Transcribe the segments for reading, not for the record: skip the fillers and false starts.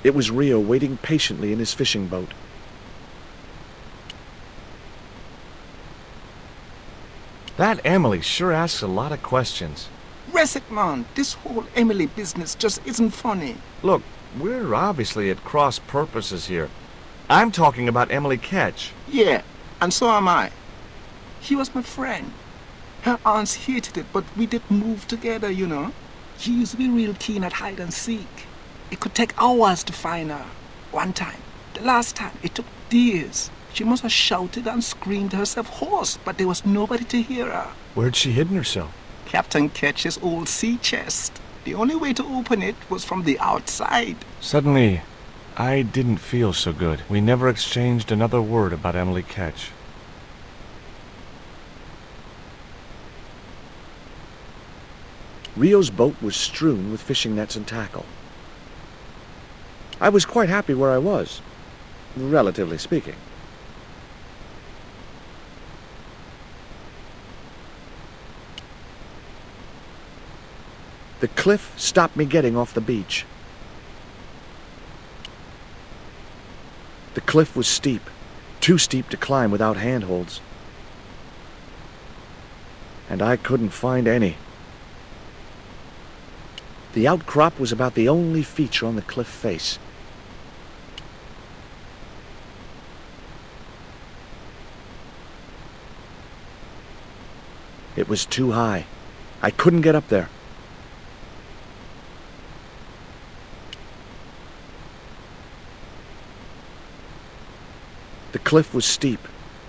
It was Rio waiting patiently in his fishing boat. That Emily sure asks a lot of questions. Reset, man. This whole Emily business just isn't funny. Look, we're obviously at cross purposes here. I'm talking about Emily Ketch. Yeah, and so am I. He was my friend. Her aunts hated it, but we did move together, you know. She used to be real keen at hide and seek. It could take hours to find her. One time, the last time, it took days. She must have shouted and screamed herself hoarse, but there was nobody to hear her. Where'd she hidden herself? Captain Ketch's old sea chest. The only way to open it was from the outside. Suddenly, I didn't feel so good. We never exchanged another word about Emily Ketch. Rio's boat was strewn with fishing nets and tackle. I was quite happy where I was, relatively speaking. The cliff stopped me getting off the beach. The cliff was steep, too steep to climb without handholds. And I couldn't find any. The outcrop was about the only feature on the cliff face. It was too high. I couldn't get up there. The cliff was steep,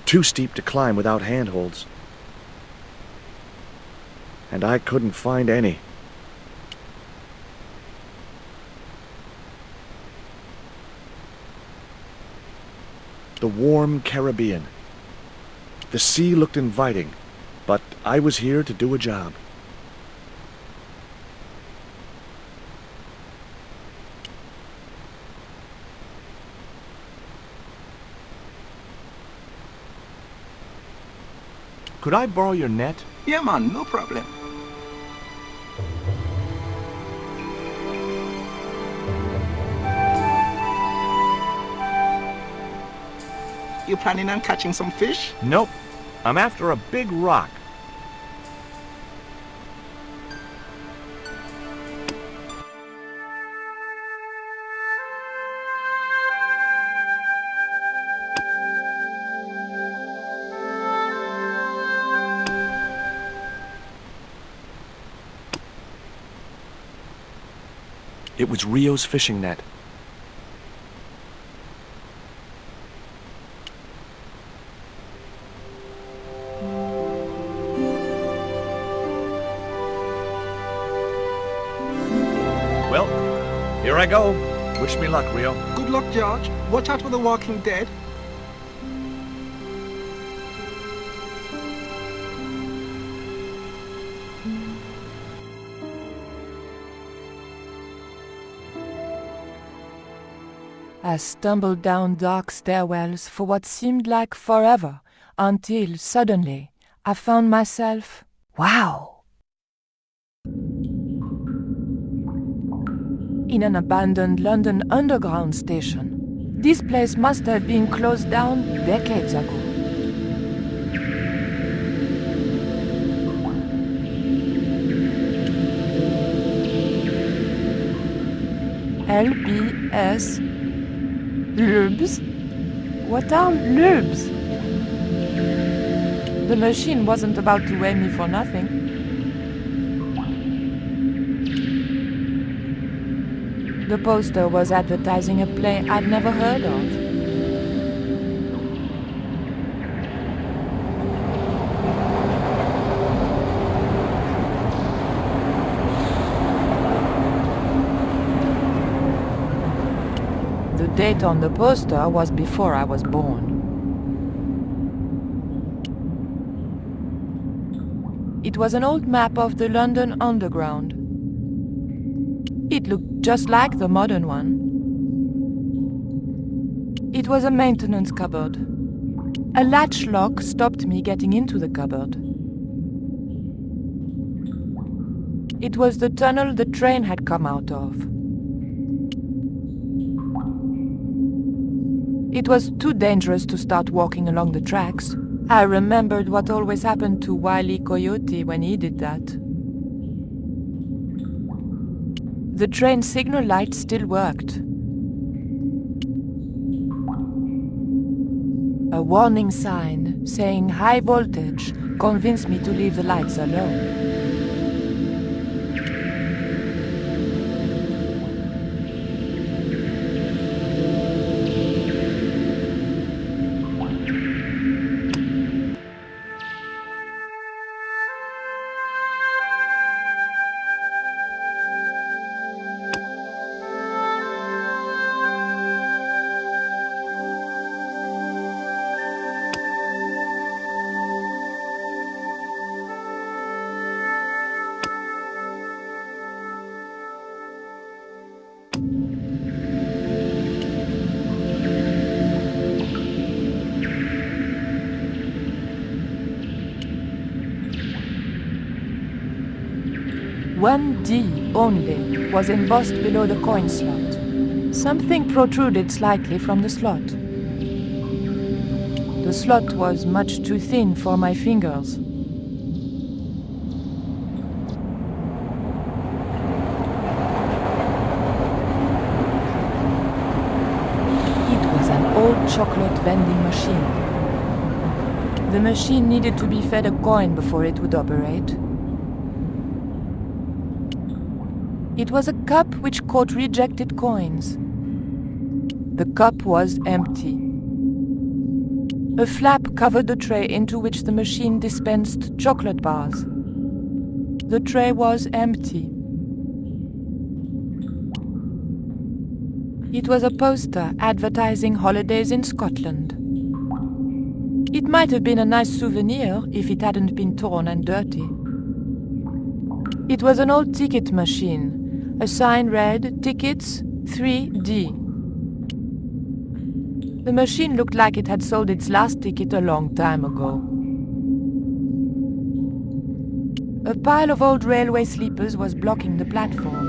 too steep to climb without handholds. And I couldn't find any. The warm Caribbean. The sea looked inviting, but I was here to do a job. Could I borrow your net? Yeah, man, no problem. You planning on catching some fish? Nope. I'm after a big rock. It was Rio's fishing net. Well, here I go. Wish me luck, Rio. Good luck, George. Watch out for the walking dead. I stumbled down dark stairwells for what seemed like forever, until suddenly I found myself, wow, in an abandoned London Underground station. This place must have been closed down decades ago. LBS Lubes? What are lubes? The machine wasn't about to weigh me for nothing. The poster was advertising a play I'd never heard of. The date on the poster was before I was born. It was an old map of the London Underground. It looked just like the modern one. It was a maintenance cupboard. A latch lock stopped me getting into the cupboard. It was the tunnel the train had come out of. It was too dangerous to start walking along the tracks. I remembered what always happened to Wile E. Coyote when he did that. The train signal light still worked. A warning sign saying high voltage convinced me to leave the lights alone. One D only was embossed below the coin slot. Something protruded slightly from the slot. The slot was much too thin for my fingers. It was an old chocolate vending machine. The machine needed to be fed a coin before it would operate. It was a cup which caught rejected coins. The cup was empty. A flap covered the tray into which the machine dispensed chocolate bars. The tray was empty. It was a poster advertising holidays in Scotland. It might have been a nice souvenir if it hadn't been torn and dirty. It was an old ticket machine. A sign read, "Tickets 3D." The machine looked like it had sold its last ticket a long time ago. A pile of old railway sleepers was blocking the platform.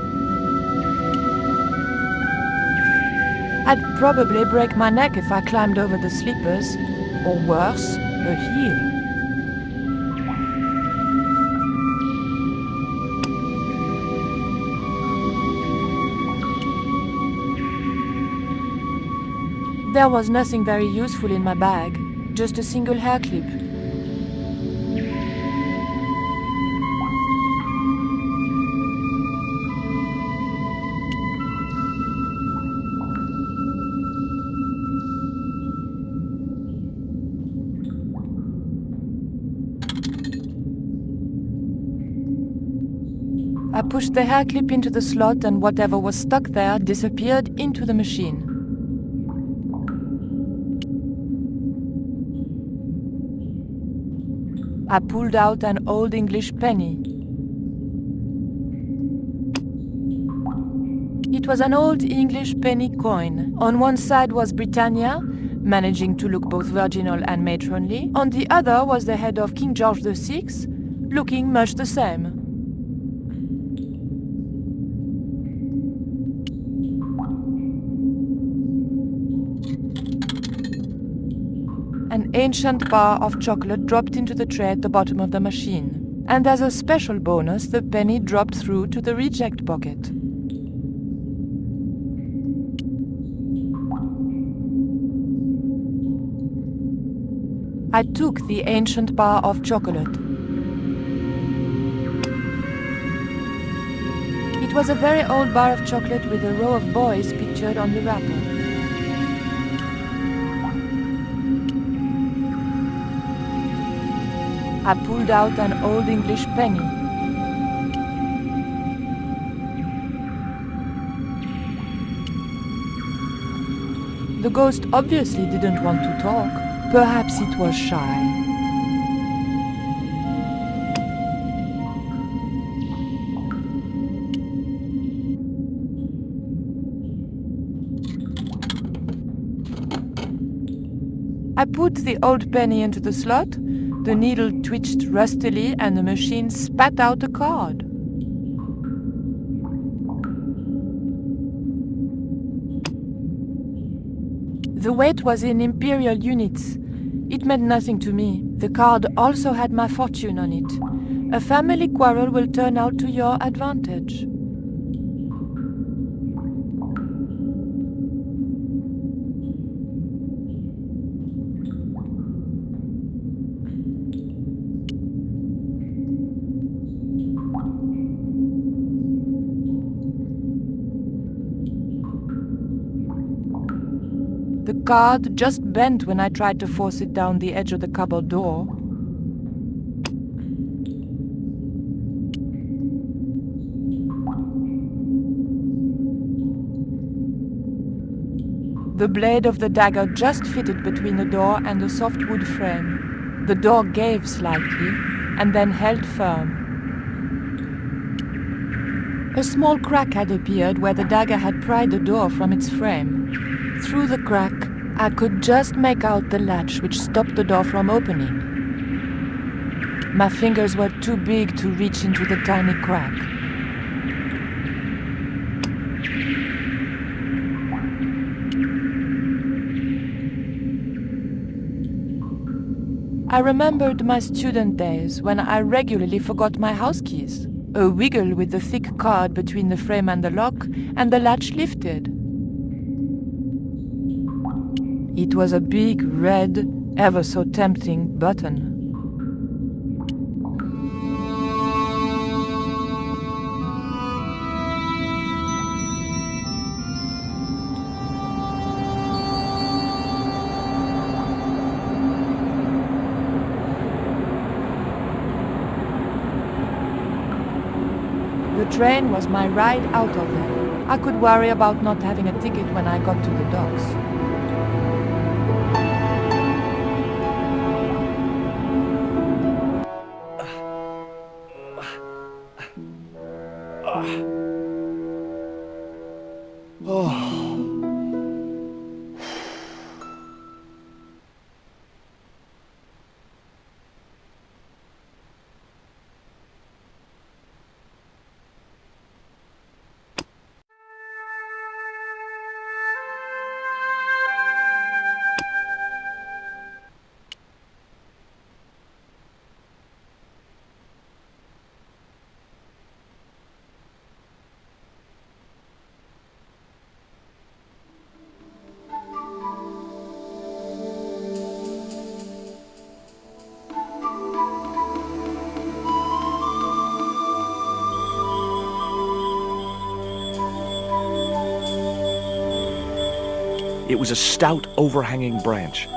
I'd probably break my neck if I climbed over the sleepers, or worse, a heel. There was nothing very useful in my bag, just a single hair clip. I pushed the hair clip into the slot and whatever was stuck there disappeared into the machine. I pulled out an old English penny. It was an old English penny coin. On one side was Britannia, managing to look both virginal and matronly. On the other was the head of King George VI, looking much the same. An ancient bar of chocolate dropped into the tray at the bottom of the machine. And as a special bonus, the penny dropped through to the reject bucket. I took the ancient bar of chocolate. It was a very old bar of chocolate with a row of boys pictured on the wrapper. I pulled out an old English penny. The ghost obviously didn't want to talk. Perhaps it was shy. I put the old penny into the slot. The needle twitched rustily and the machine spat out a card. The weight was in imperial units. It meant nothing to me. The card also had my fortune on it. A family quarrel will turn out to your advantage. The card just bent when I tried to force it down the edge of the cupboard door. The blade of the dagger just fitted between the door and the soft wood frame. The door gave slightly, and then held firm. A small crack had appeared where the dagger had pried the door from its frame. Through the crack, I could just make out the latch which stopped the door from opening. My fingers were too big to reach into the tiny crack. I remembered my student days when I regularly forgot my house keys. A wiggle with the thick card between the frame and the lock, and the latch lifted. It was a big, red, ever so tempting button. The train was my ride out of there. I could worry about not having a ticket when I got to the docks. It was a stout, overhanging branch.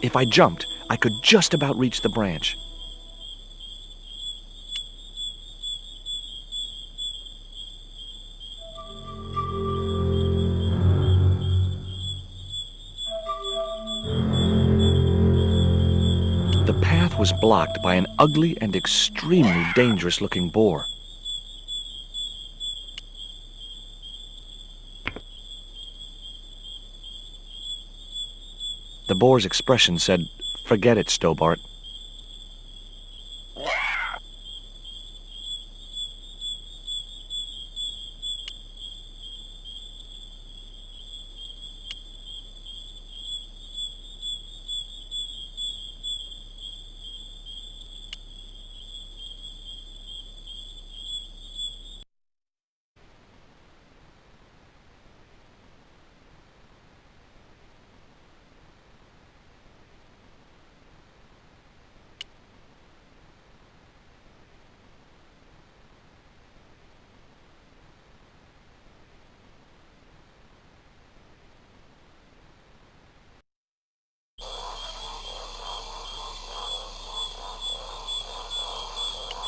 If I jumped, I could just about reach the branch. The path was blocked by an ugly and extremely dangerous-looking boar. The boar's expression said, "Forget it, Stobart."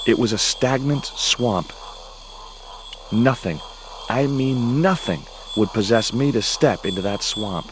It was a stagnant swamp. Nothing, I mean nothing, would possess me to step into that swamp.